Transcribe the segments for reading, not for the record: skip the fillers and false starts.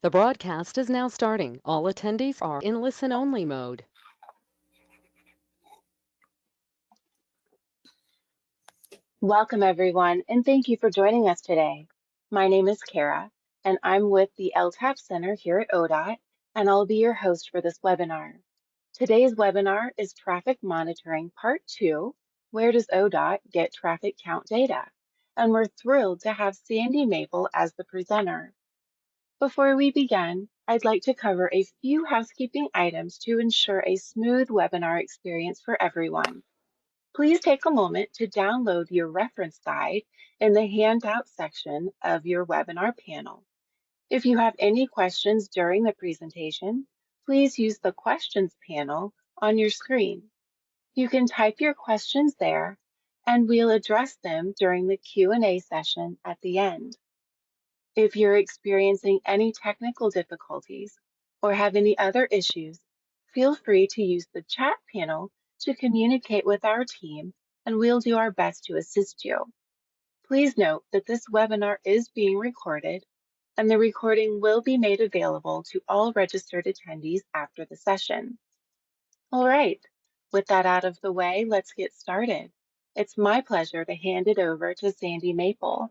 The broadcast is now starting. All attendees are in listen-only mode. Welcome, everyone, and thank you for joining us today. My name is Kara, and I'm with the LTAP Center here at ODOT, and I'll be your host for this webinar. Today's webinar is Traffic Monitoring Part 2, Where does ODOT get traffic count data? And we're thrilled to have Sandy Mapel as the presenter. Before we begin, I'd like to cover a few housekeeping items to ensure a smooth webinar experience for everyone. Please take a moment to download your reference guide in the handout section of your webinar panel. If you have any questions during the presentation, please use the questions panel on your screen. You can type your questions there and we'll address them during the Q&A session at the end. If you're experiencing any technical difficulties or have any other issues, feel free to use the chat panel to communicate with our team, and we'll do our best to assist you. Please note that this webinar is being recorded, and the recording will be made available to all registered attendees after the session. All right, with that out of the way, let's get started. It's my pleasure to hand it over to Sandy Mapel.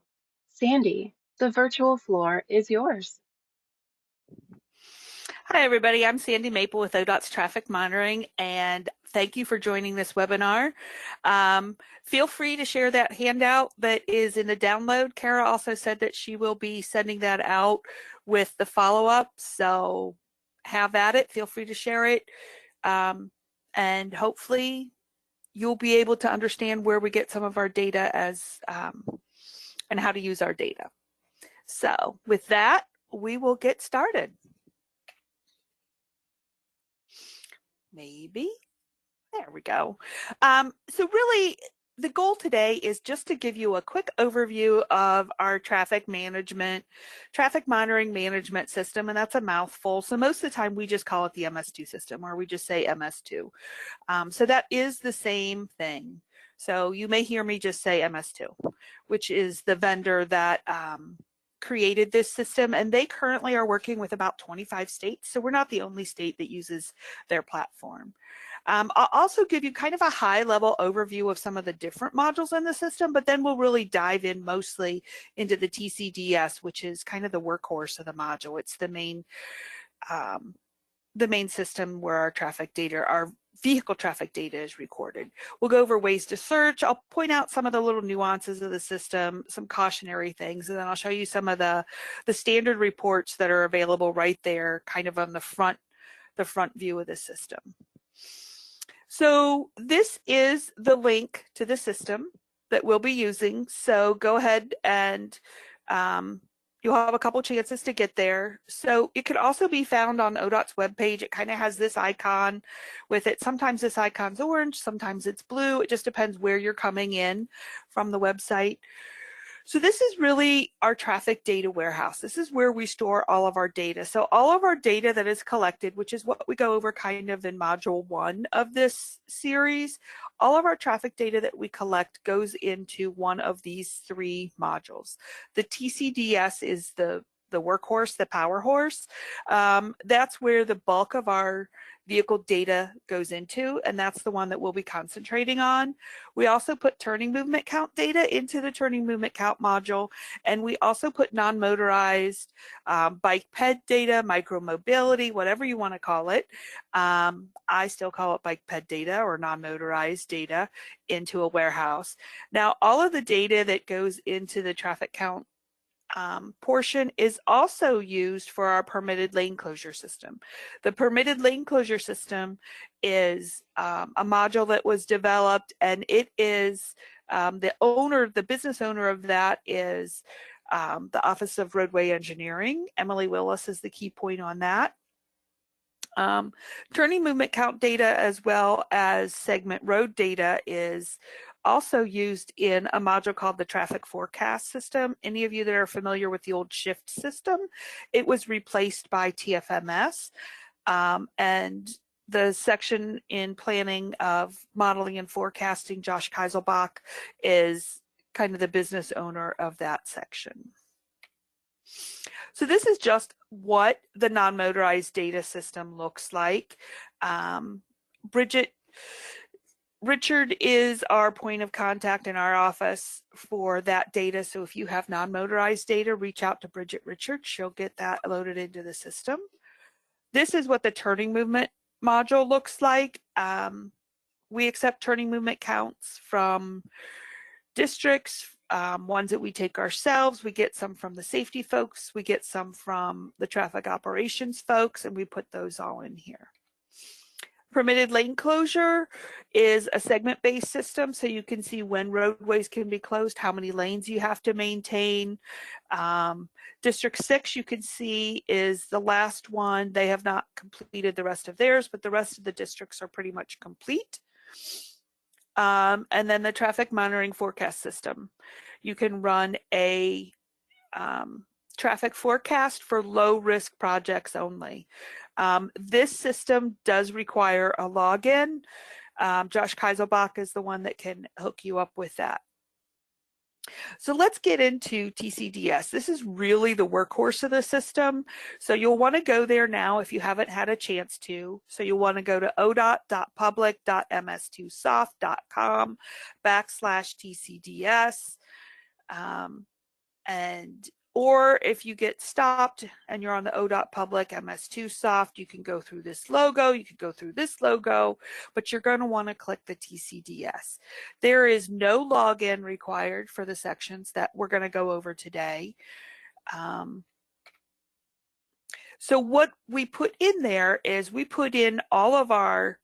Sandy, the virtual floor is yours. Hi, everybody. I'm Sandy Mapel with ODOT's Traffic Monitoring, and thank you for joining this webinar. Feel free to share that handout that is in the download. Kara also said that she will be sending that out with the follow-up, so have at it. Feel free to share it, and hopefully you'll be able to understand where we get some of our data and how to use our data. So with that, we will get started. Maybe. There we go. So really, the goal today is just to give you a quick overview of our traffic monitoring management system, and that's a mouthful. So most of the time we just call it the MS2 system, or we just say MS2. So that is the same thing. So you may hear me just say MS2, which is the vendor that created this system, and they currently are working with about 25 states, so we're not the only state that uses their platform. I'll also give you kind of a high-level overview of some of the different modules in the system, but then we'll really dive in mostly into the TCDS, which is kind of the workhorse of the module. It's the main system where our traffic data, our vehicle traffic data is recorded. We'll go over ways to search. I'll point out some of the little nuances of the system, some cautionary things, and then I'll show you some of the standard reports that are available right there, kind of on the front view of the system. So this is the link to the system that we'll be using. So go ahead and you'll have a couple chances to get there. So it could also be found on ODOT's webpage. It kind of has this icon with it. Sometimes this icon's orange, sometimes it's blue. It just depends where you're coming in from the website. So this is really our traffic data warehouse. This is where we store all of our data. So all of our data that is collected, which is what we go over kind of in module 1 of this series, all of our traffic data that we collect goes into one of these 3 modules. The TCDS is the workhorse, the power horse. That's where the bulk of our vehicle data goes into, and that's the one that we'll be concentrating on. We also put turning movement count data into the turning movement count module, and we also put non-motorized bike ped data, micromobility, whatever you want to call it. I still call it bike ped data or non-motorized data into a warehouse. Now, all of the data that goes into the traffic count portion is also used for our permitted lane closure system. The permitted lane closure system is a module that was developed, and it is the business owner of that is the Office of Roadway Engineering. Emily Willis is the key point on that. Turning movement count data as well as segment road data is also used in a module called the traffic forecast system. Any of you that are familiar with the old shift system, it was replaced by TMMS, and the section in planning of modeling and forecasting, Josh Keiselbach, is kind of the business owner of that section. So this is just what the non-motorized data system looks like. Richard is our point of contact in our office for that data. So if you have non-motorized data, reach out to Bridget Richard. She'll get that loaded into the system. This is what the turning movement module looks like. We accept turning movement counts from districts, ones that we take ourselves. We get some from the safety folks. We get some from the traffic operations folks, and we put those all in here. Permitted lane closure is a segment-based system, so you can see when roadways can be closed, how many lanes you have to maintain. District 6, you can see, is the last one. They have not completed the rest of theirs, but the rest of the districts are pretty much complete. And then the traffic monitoring forecast system. You can run a traffic forecast for low-risk projects only. This system does require a login. Josh Keiselbach is the one that can hook you up with that. So let's get into TCDS. This is really the workhorse of the system. So you'll want to go there now if you haven't had a chance to. So you'll want to go to odot.public.ms2soft.com/TCDS. Or if you get stopped and you're on the ODOT Public MS2 Soft, you can go through this logo, you can go through this logo, but you're going to want to click the TCDS. There is no login required for the sections that we're going to go over today. So what we put in there is we put in all of our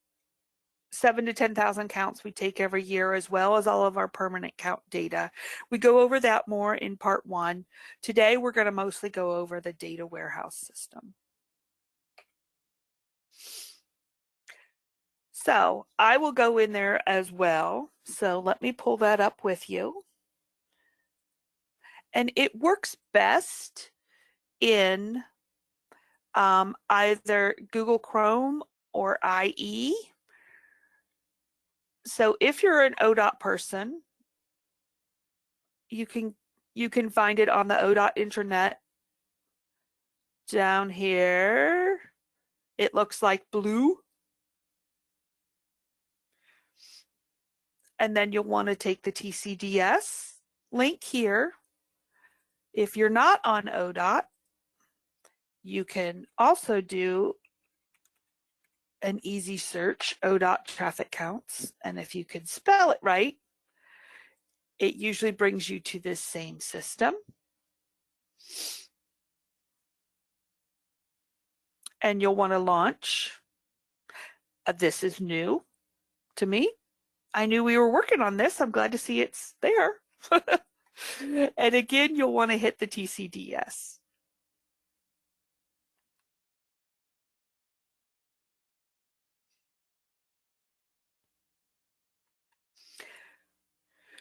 7,000 to 10,000 counts we take every year, as well as all of our permanent count data. We go over that more in part 1. Today, we're going to mostly go over the data warehouse system. So I will go in there as well. So let me pull that up with you. And it works best in either Google Chrome or IE. So if you're an ODOT person, you can find it on the ODOT intranet. Down here, it looks like blue. And then you'll want to take the TCDS link here. If you're not on ODOT, you can also do an easy search, ODOT traffic counts. And if you can spell it right, it usually brings you to this same system. And you'll want to launch. This is new to me. I knew we were working on this. I'm glad to see it's there. And again, you'll want to hit the TCDS.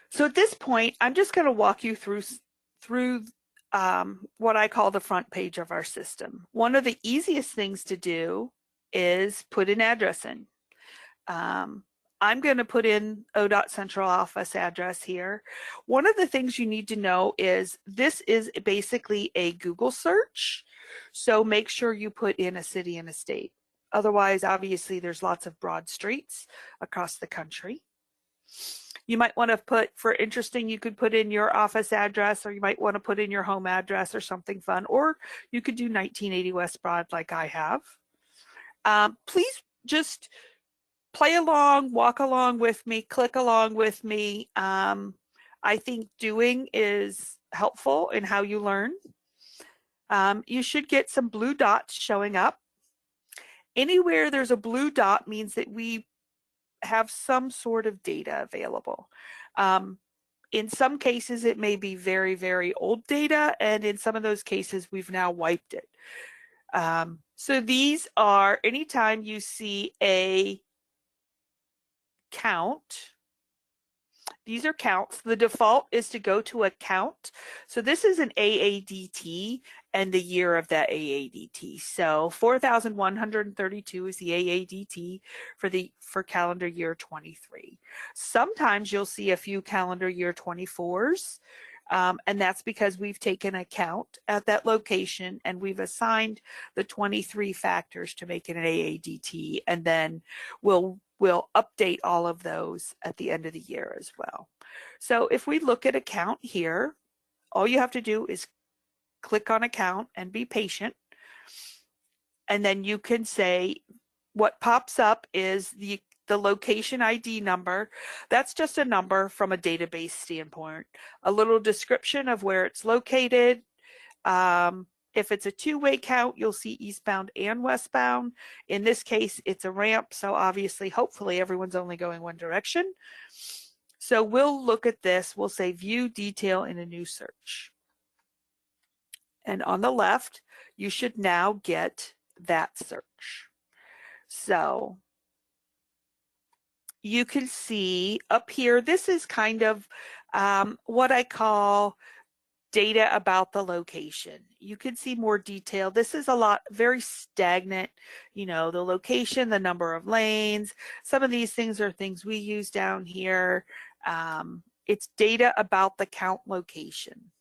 So at this point, I'm just going to walk you through what I call the front page of our system. One of the easiest things to do is put an address in. I'm going to put in ODOT Central Office address here. One of the things you need to know is this is basically a Google search. So make sure you put in a city and a state. Otherwise, obviously, there's lots of broad streets across the country. You might want to put, for interesting, you could put in your office address, or you might want to put in your home address or something fun, or you could do 1980 West Broad like I have. Please just play along, walk along with me, click along with me. I think doing is helpful in how you learn. You should get some blue dots showing up. Anywhere there's a blue dot means that we have some sort of data available. In some cases, it may be very, very old data, and in some of those cases, we've now wiped it. So these are, anytime you see a count, these are counts. The default is to go to a count. So this is an AADT and the year of that AADT. So 4,132 is the AADT for calendar year 23. Sometimes you'll see a few calendar year 24s. And that's because we've taken a count at that location and we've assigned the 23 factors to make it an AADT, and then we'll update all of those at the end of the year as well. So if we look at a count here, all you have to do is click on a count and be patient. And then you can say what pops up is the location ID number. That's just a number from a database standpoint. A little description of where it's located. If it's a two-way count, you'll see eastbound and westbound. In this case, it's a ramp, so obviously, hopefully, everyone's only going one direction. So we'll look at this. We'll say view detail in a new search. And on the left, you should now get that search. So you can see up here, this is kind of what I call data about the location. You can see more detail. This is a lot, very stagnant, you know, the location, the number of lanes. Some of these things are things we use down here. It's data about the count location.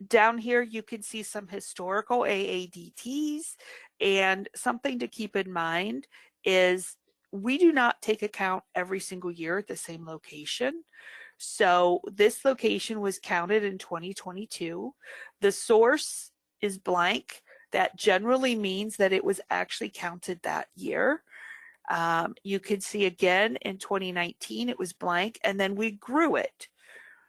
Down here, you can see some historical AADTs, and something to keep in mind is we do not take a count every single year at the same location. So this location was counted in 2022. The source is blank. That generally means that it was actually counted that year. You can see again in 2019 it was blank, and then we grew it.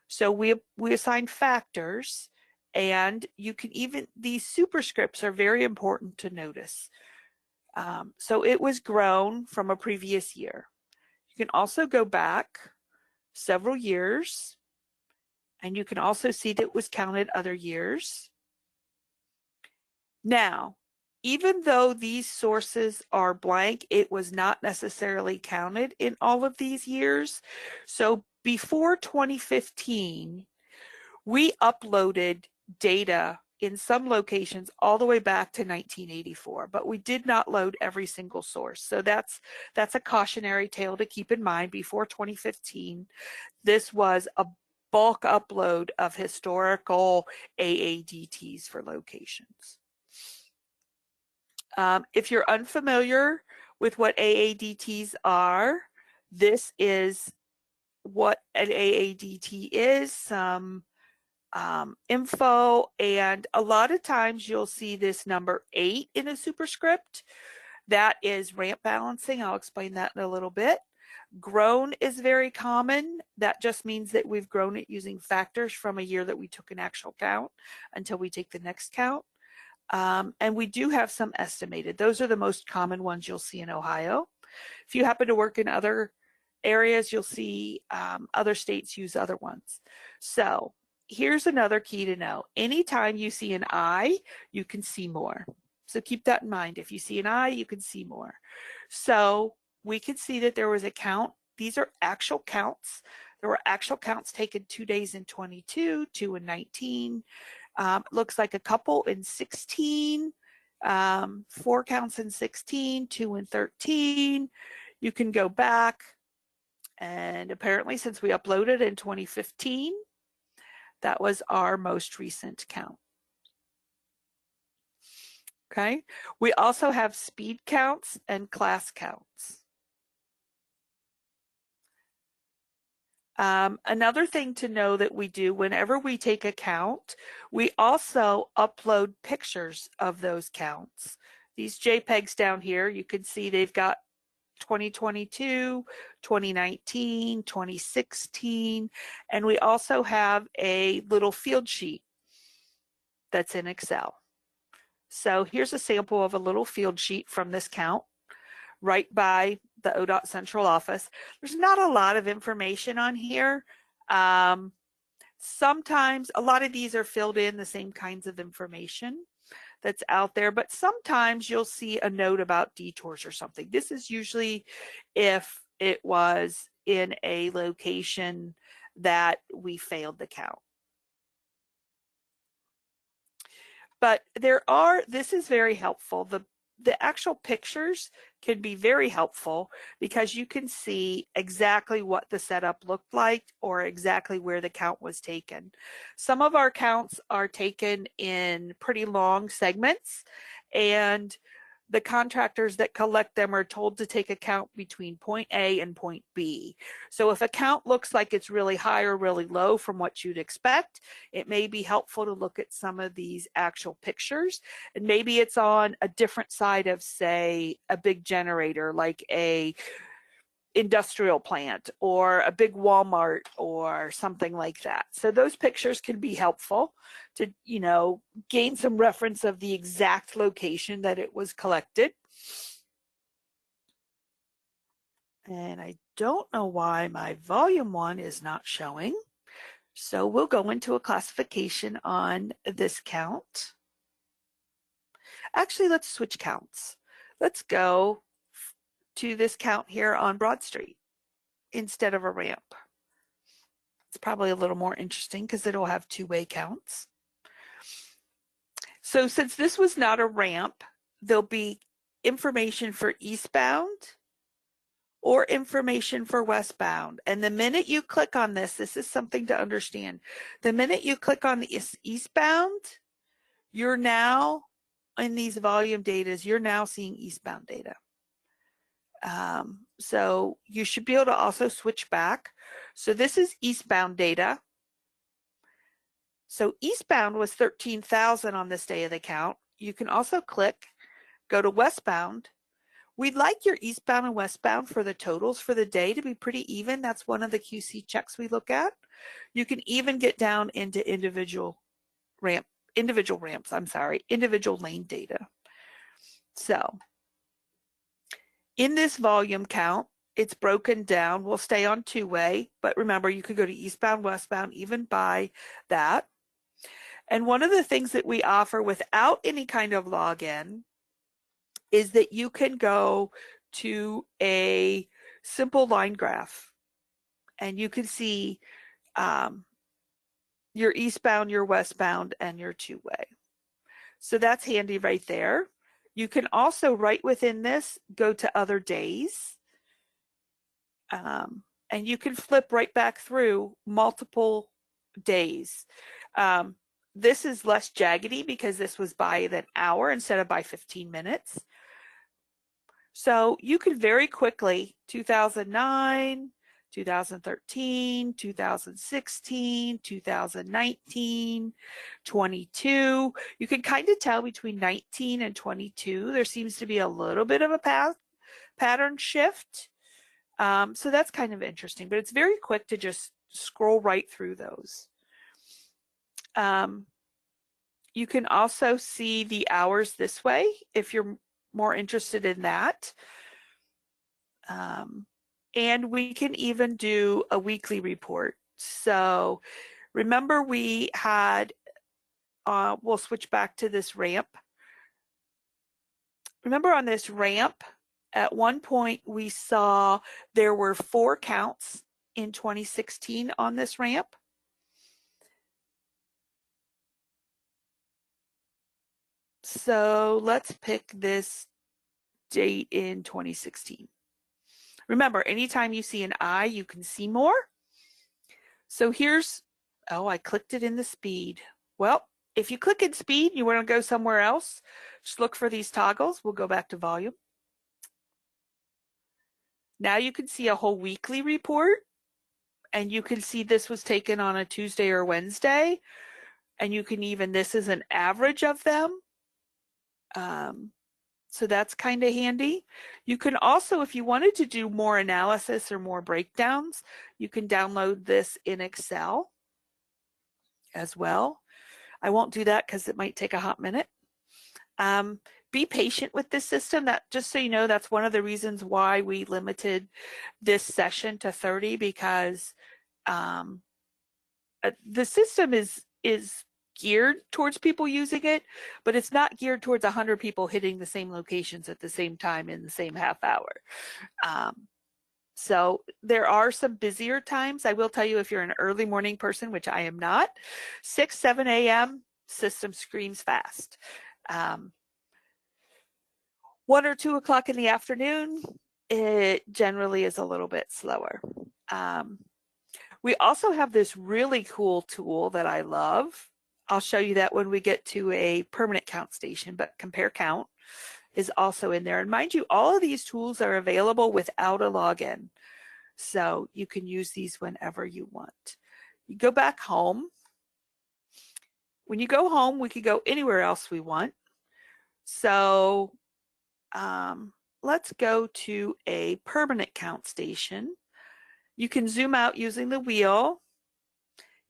So we assigned factors, and you can even, these superscripts are very important to notice. So it was grown from a previous year. You can also go back several years, and you can also see that it was counted other years. Now, even though these sources are blank, it was not necessarily counted in all of these years. So before 2015, we uploaded data in some locations all the way back to 1984, but we did not load every single source. So that's a cautionary tale to keep in mind. Before 2015, this was a bulk upload of historical AADTs for locations. If you're unfamiliar with what AADTs are, this is what an AADT is, some info, and a lot of times you'll see this number 8 in a superscript. That is ramp balancing. I'll explain that in a little bit. Grown is very common. That just means that we've grown it using factors from a year that we took an actual count until we take the next count. And we do have some estimated. Those are the most common ones you'll see in Ohio. If you happen to work in other areas, you'll see other states use other ones. So here's another key to know. Anytime you see an I, you can see more. So keep that in mind. If you see an I, you can see more. So we can see that there was a count. These are actual counts. There were actual counts taken 2 days in 22, 2 in 19. Looks like a couple in 16, 4 counts in 16, 2 in 13. You can go back, and apparently since we uploaded in 2015, that was our most recent count. Okay, we also have speed counts and class counts. Another thing to know that we do whenever we take a count, we also upload pictures of those counts. These JPEGs down here, you can see they've got 2022, 2019, 2016, and we also have a little field sheet that's in Excel. So here's a sample of a little field sheet from this count, right by the ODOT central office. There's not a lot of information on here. Sometimes a lot of these are filled in the same kinds of information that's out there, but sometimes you'll see a note about detours or something. This is usually if it was in a location that we failed the count. But this is very helpful. the actual pictures can be very helpful because you can see exactly what the setup looked like or exactly where the count was taken. Some of our counts are taken in pretty long segments, and the contractors that collect them are told to take a count between point A and point B. So if a count looks like it's really high or really low from what you'd expect, it may be helpful to look at some of these actual pictures. And maybe it's on a different side of, say, a big generator, like a industrial plant or a big Walmart or something like that. So those pictures can be helpful to, you know, gain some reference of the exact location that it was collected. And I don't know why my volume one is not showing. So we'll go into a classification on this count. Actually, let's switch counts. Let's go to this count here on Broad Street instead of a ramp. It's probably a little more interesting because it'll have two-way counts. So since this was not a ramp, there'll be information for eastbound or information for westbound. And the minute you click on this is something to understand. The minute you click on the eastbound, you're now in these volume data, you're now seeing eastbound data. So you should be able to also switch back. So this is eastbound data. So eastbound was 13,000 on this day of the count. You can also click, go to westbound. We'd like your eastbound and westbound for the totals for the day to be pretty even. That's one of the QC checks we look at. You can even get down into individual lane data. So in this volume count, it's broken down. We'll stay on two-way, but remember, you could go to eastbound, westbound, even by that. And one of the things that we offer without any kind of login is that you can go to a simple line graph and you can see your eastbound, your westbound, and your two-way. So that's handy right there. You can also, right within this, go to other days. And you can flip right back through multiple days. This is less jaggedy because this was by an hour instead of by 15 minutes. So you can very quickly, 2009, 2013, 2016, 2019, 22. You can kind of tell between 19 and 22, there seems to be a little bit of a pattern shift. So that's kind of interesting, but it's very quick to just scroll right through those. You can also see the hours this way if you're more interested in that. And we can even do a weekly report. So remember we had, we'll switch back to this ramp. Remember on this ramp, at one point we saw there were 4 counts in 2016 on this ramp. So let's pick this date in 2016. Remember, anytime you see an I, you can see more. So here's, oh, I clicked it in the speed. Well, if you click in speed, you want to go somewhere else, just look for these toggles. We'll go back to volume. Now you can see a whole weekly report, and you can see this was taken on a Tuesday or Wednesday, and you can even, this is an average of them. So that's kind of handy. You can also, if you wanted to do more analysis or more breakdowns, you can download this in Excel as well. I won't do that because it might take a hot minute. Be patient with this system. That, just so you know, that's one of the reasons why we limited this session to 30, because the system is geared towards people using it, but it's not geared towards 100 people hitting the same locations at the same time in the same half hour. So there are some busier times. I will tell you, if you're an early morning person, which I am not, 6, 7 a.m. system screams fast. 1 or 2 o'clock in the afternoon, it generally is a little bit slower. We also have this really cool tool that I love. I'll show you that when we get to a permanent count station, but compare count is also in there. And mind you, all of these tools are available without a login. So you can use these whenever you want. You go back home. When you go home, we can go anywhere else we want. So let's go to a permanent count station. You can zoom out using the wheel.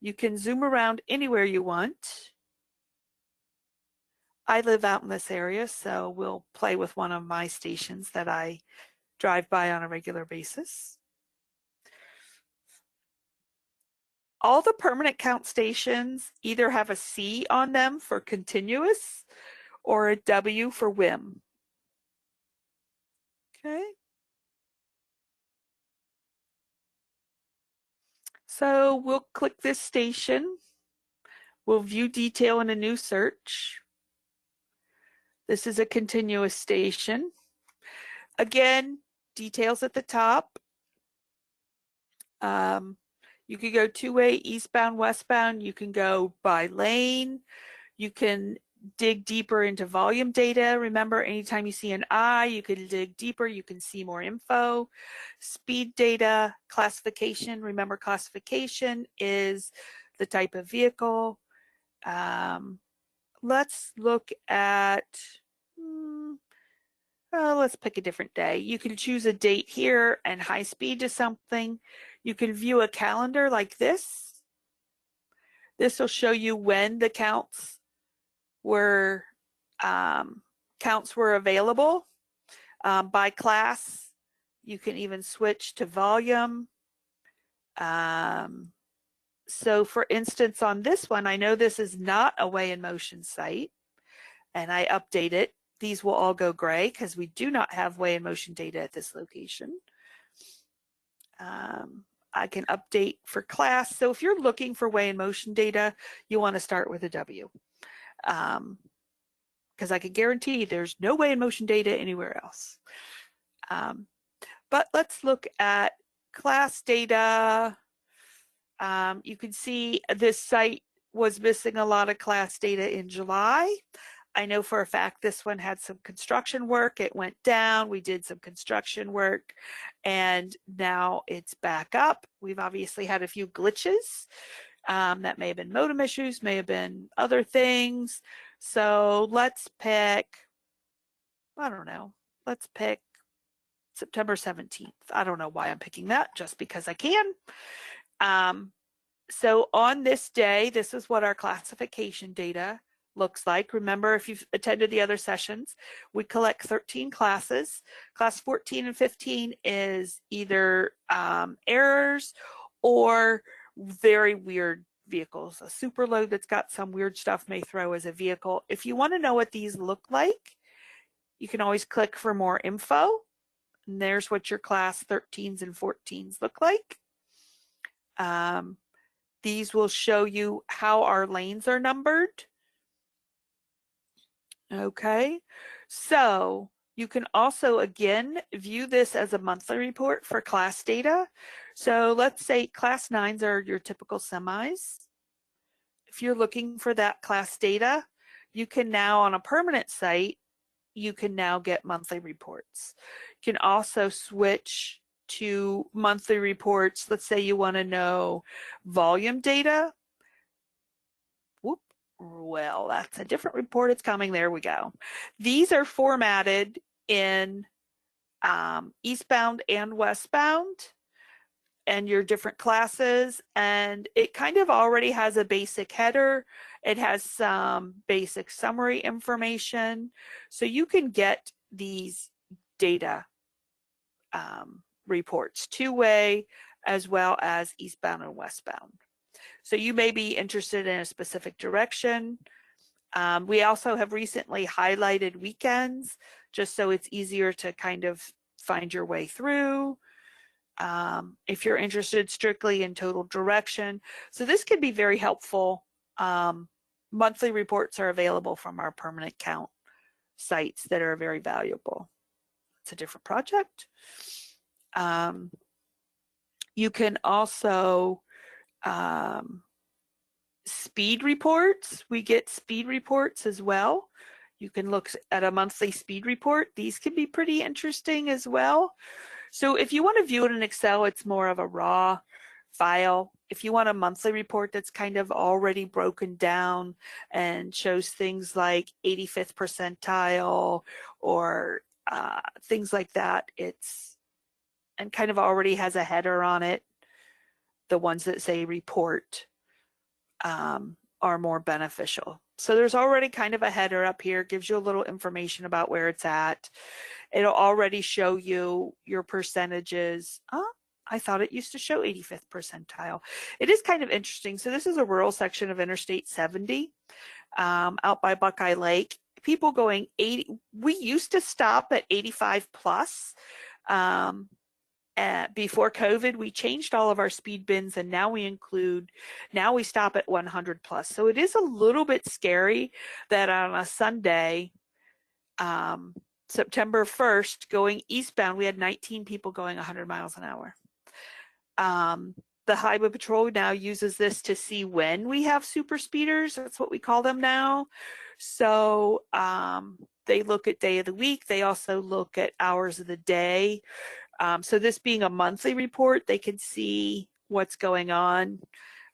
You can zoom around anywhere you want. I live out in this area, so we'll play with one of my stations that I drive by on a regular basis. All the permanent count stations either have a C on them for continuous or a W for WIM. Okay. So we'll click this station. We'll view detail in a new search. This is a continuous station. Again, details at the top. You can go two-way, eastbound, westbound. You can go by lane. You can dig deeper into volume data. Remember, anytime you see an I, you can dig deeper. You can see more info. Speed data, classification. Remember, classification is the type of vehicle. Let's look at, let's pick a different day. You can choose a date here and high speed to something. You can view a calendar like this. This will show you when the counts were available by class. You can even switch to volume. So for instance, on this one, I know this is not a weigh in motion site, and I update it. These will all go gray because we do not have weigh in motion data at this location. I can update for class. So if you're looking for weigh in motion data, you want to start with a W. Because I can guarantee there's no weigh in motion data anywhere else. But let's look at class data. You can see this site was missing a lot of class data in July. I know for a fact this one had some construction work. It went down. We did some construction work, and now it's back up. We've obviously had a few glitches. That may have been modem issues, may have been other things. So let's pick, I don't know, let's pick September 17th. I don't know why I'm picking that, just because I can. So on this day, this is what our classification data looks like. Remember, if you've attended the other sessions, we collect 13 classes. Class 14 and 15 is either errors or very weird vehicles. A super load that's got some weird stuff may throw as a vehicle. If you want to know what these look like, you can always click for more info. And there's what your class 13s and 14s look like. These will show you how our lanes are numbered. Okay, so you can also, again, view this as a monthly report for class data. So let's say class 9s are your typical semis. If you're looking for that class data, you can now, on a permanent site, you can now get monthly reports. You can also switch to monthly reports. Let's say you want to know volume data. Whoop. Well, that's a different report. It's coming. There we go. These are formatted in eastbound and westbound and your different classes, and it kind of already has a basic header. It has some basic summary information, so you can get these data reports two-way as well as eastbound and westbound. So you may be interested in a specific direction. We also have recently highlighted weekends, just so it's easier to kind of find your way through. If you're interested strictly in total direction. So this can be very helpful. Monthly reports are available from our permanent count sites that are very valuable. It's a different project. You can also speed reports. We get speed reports as well. You can look at a monthly speed report. These can be pretty interesting as well. So if you want to view it in Excel, it's more of a raw file. If you want a monthly report that's kind of already broken down and shows things like 85th percentile or things like that, and kind of already has a header on it, the ones that say report are more beneficial. So there's already kind of a header up here, gives you a little information about where it's at. It'll already show you your percentages. I thought it used to show 85th percentile. It is kind of interesting. So this is a rural section of Interstate 70 out by Buckeye Lake. People going 80, we used to stop at 85 plus. Before COVID, we changed all of our speed bins, and now we stop at 100 plus. So it is a little bit scary that on a Sunday, September 1st, going eastbound, we had 19 people going 100 miles an hour. The Highway Patrol now uses this to see when we have super speeders. That's what we call them now. So they look at day of the week. They also look at hours of the day. So this being a monthly report, they can see what's going on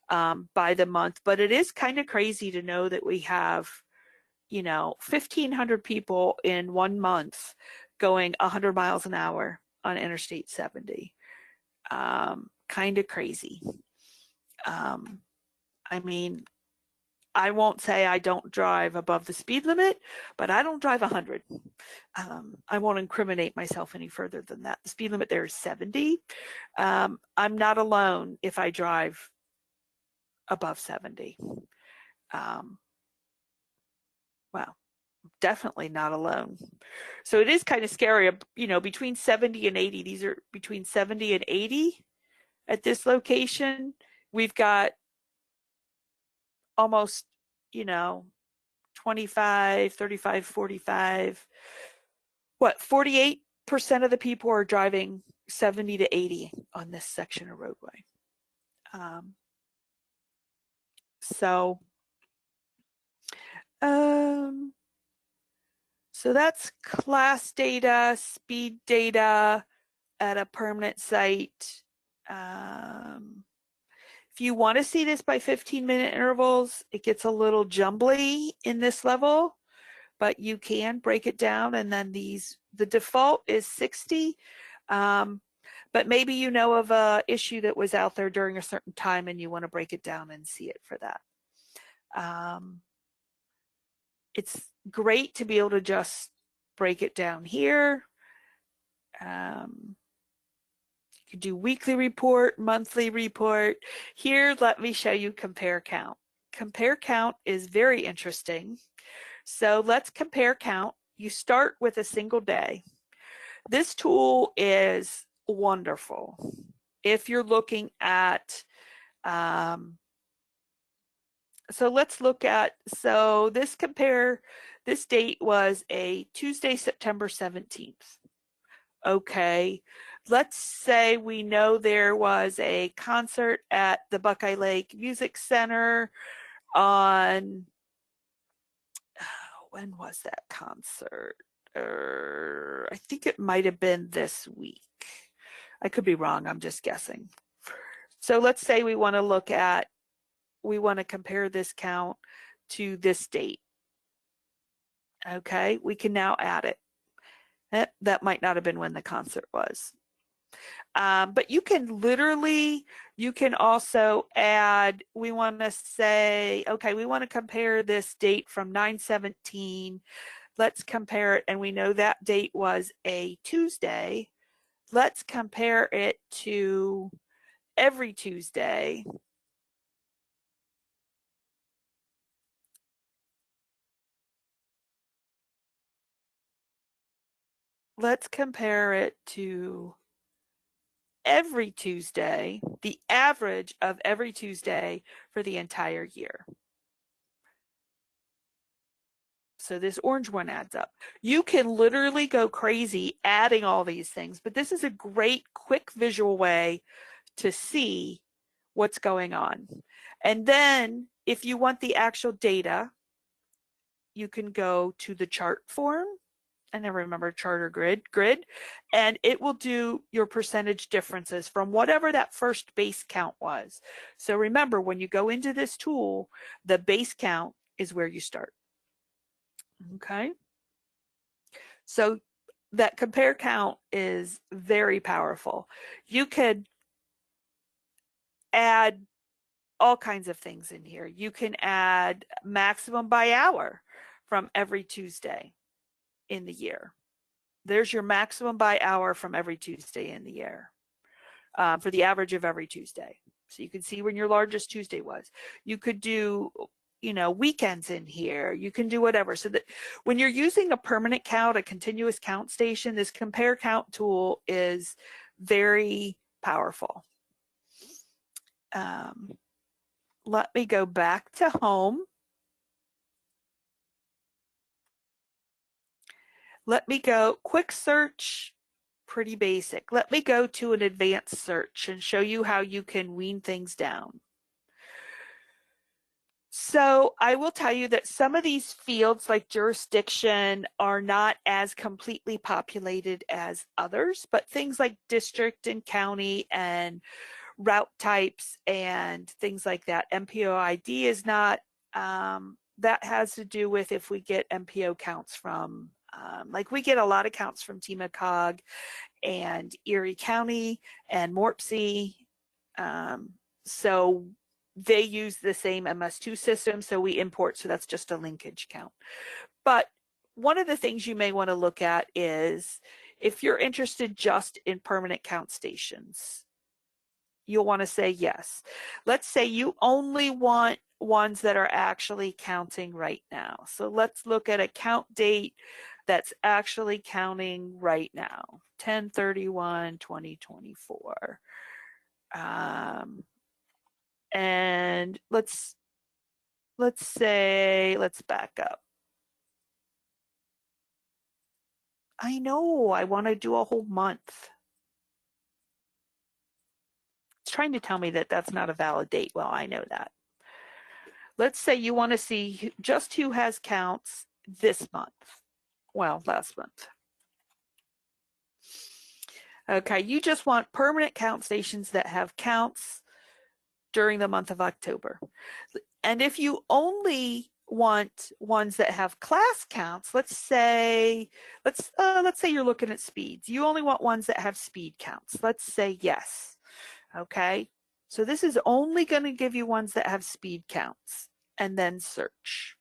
by the month. But it is kind of crazy to know that we have, 1,500 people in 1 month going 100 miles an hour on Interstate 70. Kind of crazy. I mean, I won't say I don't drive above the speed limit, but I don't drive 100. I won't incriminate myself any further than that. The speed limit there is 70. I'm not alone if I drive above 70. Well, definitely not alone. So it is kind of scary, between 70 and 80. These are between 70 and 80 at this location. We've got almost, 25, 35, 45. 48% of the people are driving 70 to 80 on this section of roadway. So that's class data, speed data at a permanent site. If you want to see this by 15-minute intervals, it gets a little jumbly in this level, but you can break it down. And then the default is 60. But maybe you know of a issue that was out there during a certain time and you want to break it down and see it for that. It's great to be able to just break it down here. You can do weekly report, monthly report. Here, let me show you compare count. Compare count is very interesting. So let's compare count. You start with a single day. This tool is wonderful. If you're looking at, so let's look at, this date was a Tuesday, September 17th. Okay, let's say we know there was a concert at the Buckeye Lake Music Center on, when was that concert? I think it might have been this week. I could be wrong, I'm just guessing. So let's say we want to compare this count to this date. Okay, we can now add it. That might not have been when the concert was. But you can also add, we want to say, okay, we want to compare this date from 9/17. Let's compare it, and we know that date was a Tuesday. Let's compare it to every Tuesday. Let's compare it to every Tuesday, the average of every Tuesday for the entire year. So this orange one adds up. You can literally go crazy adding all these things, but this is a great quick visual way to see what's going on. And then if you want the actual data, you can go to the chart form. I never remember chart or grid, and it will do your percentage differences from whatever that first base count was. So remember, when you go into this tool, the base count is where you start. Okay. So that compare count is very powerful. You could add all kinds of things in here. You can add maximum by hour from every Tuesday in the year. There's your maximum by hour from every Tuesday in the year for the average of every Tuesday. So you can see when your largest Tuesday was. You could do, you know, weekends in here. You can do whatever. So that when you're using a permanent count, a continuous count station, this compare count tool is very powerful. Let me go back to home. Let me go quick search, pretty basic. Let me go to an advanced search and show you how you can wean things down. So I will tell you that some of these fields like jurisdiction are not as completely populated as others, but things like district and county and route types and things like that. MPO ID is not, that has to do with if we get MPO counts from, like we get a lot of counts from TMMS and Erie County and Morpsey. So they use the same MS2 system, so we import, so that's just a linkage count. But one of the things you may want to look at is if you're interested just in permanent count stations, you'll want to say yes. Let's say you only want ones that are actually counting right now. So let's look at a count date that's actually counting right now, 10/31/2024. And let's back up. I know I want to do a whole month. It's trying to tell me that that's not a valid date. Well, I know that. Let's say you want to see just who has counts this month. Well, last month. Okay, you just want permanent count stations that have counts during the month of October. And if you only want ones that have class counts, let's say you're looking at speeds. You only want ones that have speed counts. Let's say yes. Okay, so this is only going to give you ones that have speed counts, and then search.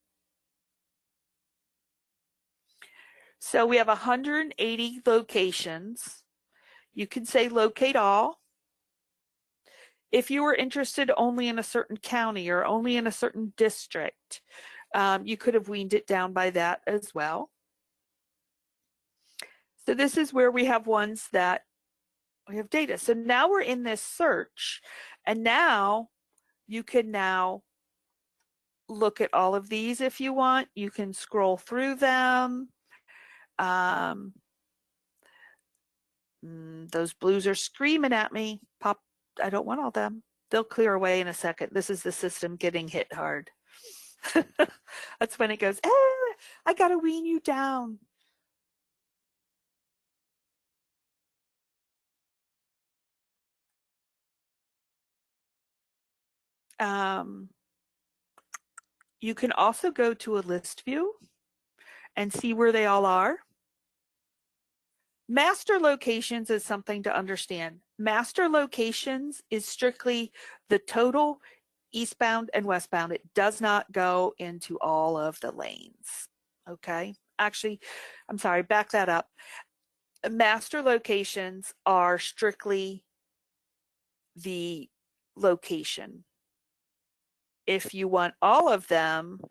So we have 180 locations. You can say locate all. If you were interested only in a certain county or only in a certain district, you could have weaned it down by that as well. So this is where we have ones that we have data. So now we're in this search, and now you can now look at all of these if you want. You can scroll through them. Those blues are screaming at me. Pop, I don't want all them. They'll clear away in a second. This is the system getting hit hard. That's when it goes, I gotta wean you down. You can also go to a list view and see where they all are. Master locations is something to understand. Master locations is strictly the total eastbound and westbound. It does not go into all of the lanes. Okay, actually, I'm sorry, back that up. Master locations are strictly the location. If you want all of them,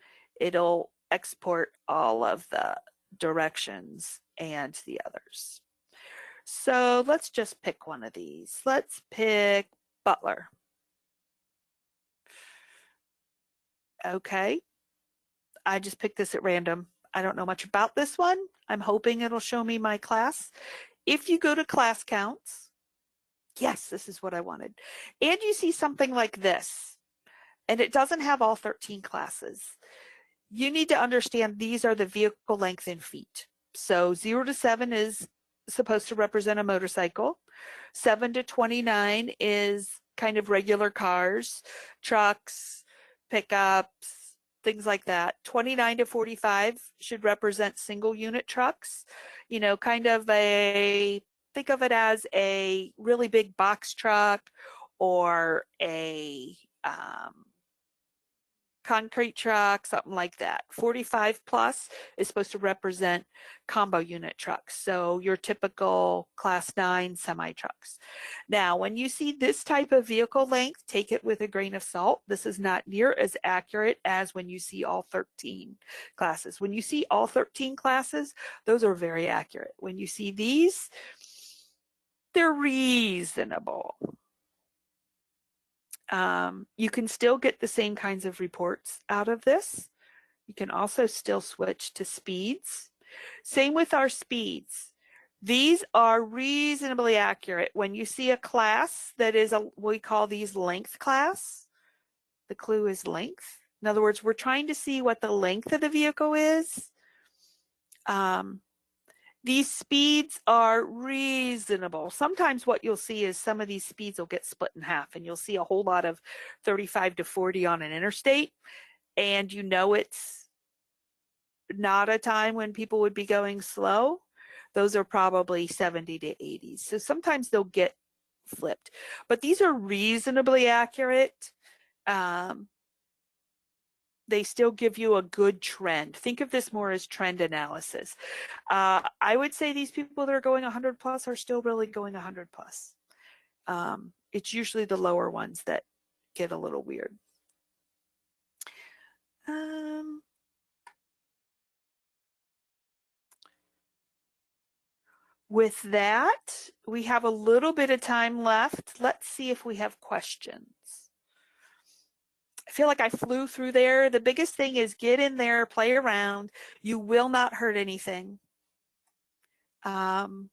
it'll export all of the directions and the others. So let's just pick one of these. Let's pick Butler. Okay. I just picked this at random. I don't know much about this one. I'm hoping it'll show me my class. If you go to class counts, yes, this is what I wanted. And you see something like this, and it doesn't have all 13 classes. You need to understand these are the vehicle length in feet. So 0 to 7 is supposed to represent a motorcycle. 7 to 29 is kind of regular cars, trucks, pickups, things like that. 29 to 45 should represent single unit trucks, you know, kind of think of it as a really big box truck or a concrete truck, something like that. 45 plus is supposed to represent combo unit trucks. So your typical class 9 semi trucks. Now, when you see this type of vehicle length, take it with a grain of salt. This is not near as accurate as when you see all 13 classes. When you see all 13 classes, those are very accurate. When you see these, they're reasonable. You can still get the same kinds of reports out of this. You can also still switch to speeds. Same with our speeds. These are reasonably accurate. When you see a class that is we call these length class, the clue is length. In other words, we're trying to see what the length of the vehicle is. These speeds are reasonable. Sometimes what you'll see is some of these speeds will get split in half, and you'll see a whole lot of 35 to 40 on an interstate, and you know it's not a time when people would be going slow. Those are probably 70 to 80. So sometimes they'll get flipped, but these are reasonably accurate. They still give you a good trend. Think of this more as trend analysis. I would say these people that are going 100 plus are still really going 100 plus. It's usually the lower ones that get a little weird. With that, we have a little bit of time left. Let's see if we have questions. I feel like I flew through there. The biggest thing is get in there, play around. You will not hurt anything. And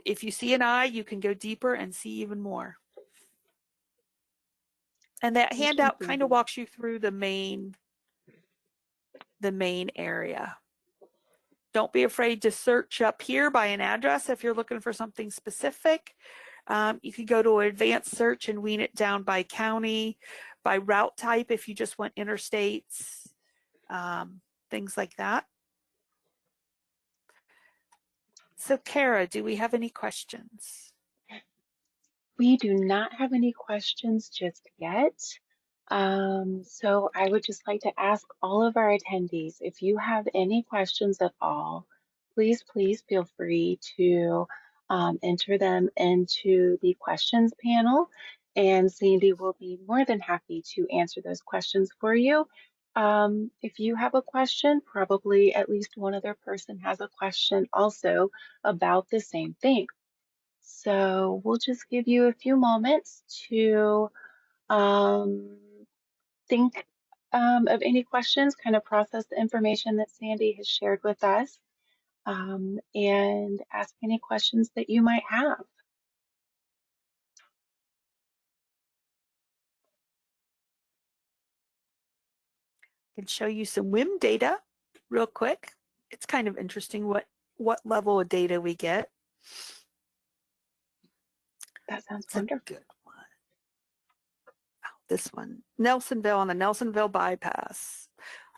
if you see an eye, you can go deeper and see even more. And that handout kind of walks you through the main area. Don't be afraid to search up here by an address if you're looking for something specific. You can go to an advanced search and wean it down by county, by route type if you just want interstates, things like that. So Kara, do we have any questions? We do not have any questions just yet. So I would just like to ask all of our attendees, if you have any questions at all, please feel free to enter them into the questions panel, and Sandy will be more than happy to answer those questions for you. If you have a question, probably at least one other person has a question also about the same thing. So we'll just give you a few moments to think of any questions, kind of process the information that Sandy has shared with us, and ask any questions that you might have. I can show you some WIM data real quick. It's kind of interesting what level of data we get. That sounds It's wonderful. a good one. Oh, this one, Nelsonville on the Nelsonville bypass.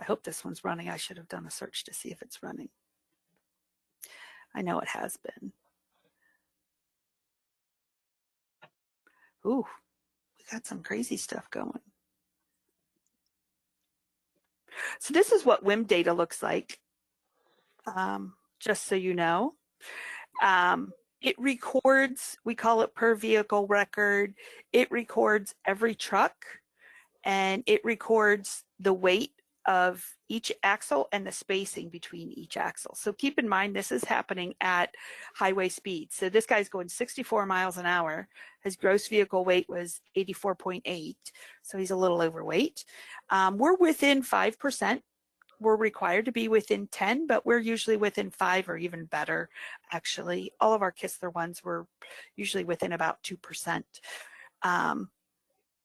I hope this one's running. I should have done a search to see if it's running. I know it has been. Ooh, we got some crazy stuff going. So this is what WIM data looks like, just so you know. It records, we call it per vehicle record. It records every truck, and it records the weight of each axle and the spacing between each axle. So keep in mind, this is happening at highway speed. So this guy's going 64 miles an hour. His gross vehicle weight was 84.8, so he's a little overweight. We're within 5% we're required to be within 10, but we're usually within 5 or even better, actually. All of our Kistler ones were usually within about 2%.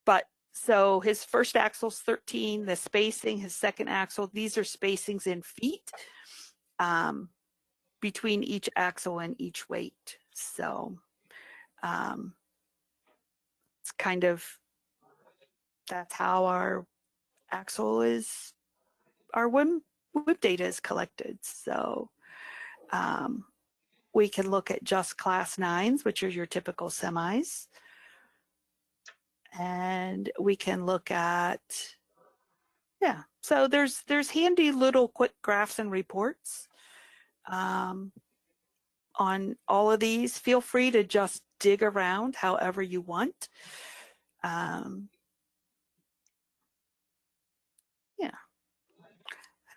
But so his first axle's 13, the spacing, his second axle, these are spacings in feet between each axle and each weight. So it's kind of, that's how our axle is, our WIM data is collected. So we can look at just class 9s, which are your typical semis. And we can look at, yeah, so there's handy little quick graphs and reports on all of these. Feel free to just dig around however you want. Yeah, I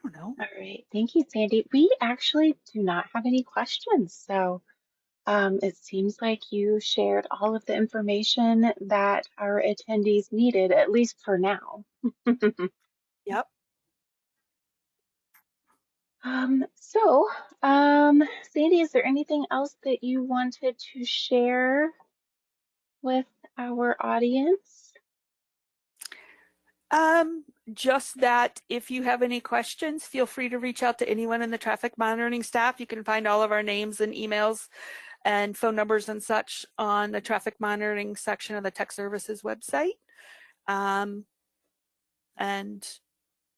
don't know. All right, thank you, Sandy. We actually do not have any questions, so it seems like you shared all of the information that our attendees needed, at least for now. Yep. Sandy, is there anything else that you wanted to share with our audience? Just that if you have any questions, feel free to reach out to anyone in the traffic monitoring staff. You can find all of our names and emails and phone numbers and such on the traffic monitoring section of the tech services website. And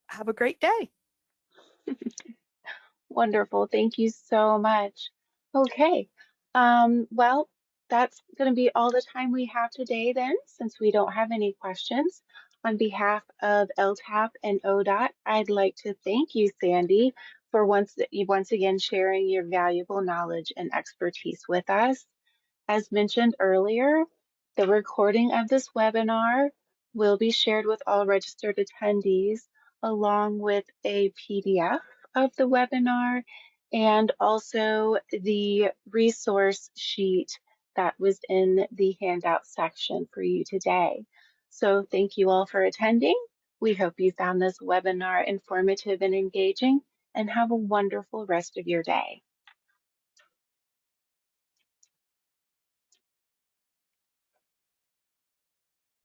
have a great day. Wonderful. Thank you so much. Okay. Well, that's going to be all the time we have today then, since we don't have any questions. On behalf of LTAP and ODOT, I'd like to thank you, Sandy, for once again sharing your valuable knowledge and expertise with us. As mentioned earlier, the recording of this webinar will be shared with all registered attendees, along with a PDF of the webinar and also the resource sheet that was in the handout section for you today. So thank you all for attending. We hope you found this webinar informative and engaging, and have a wonderful rest of your day.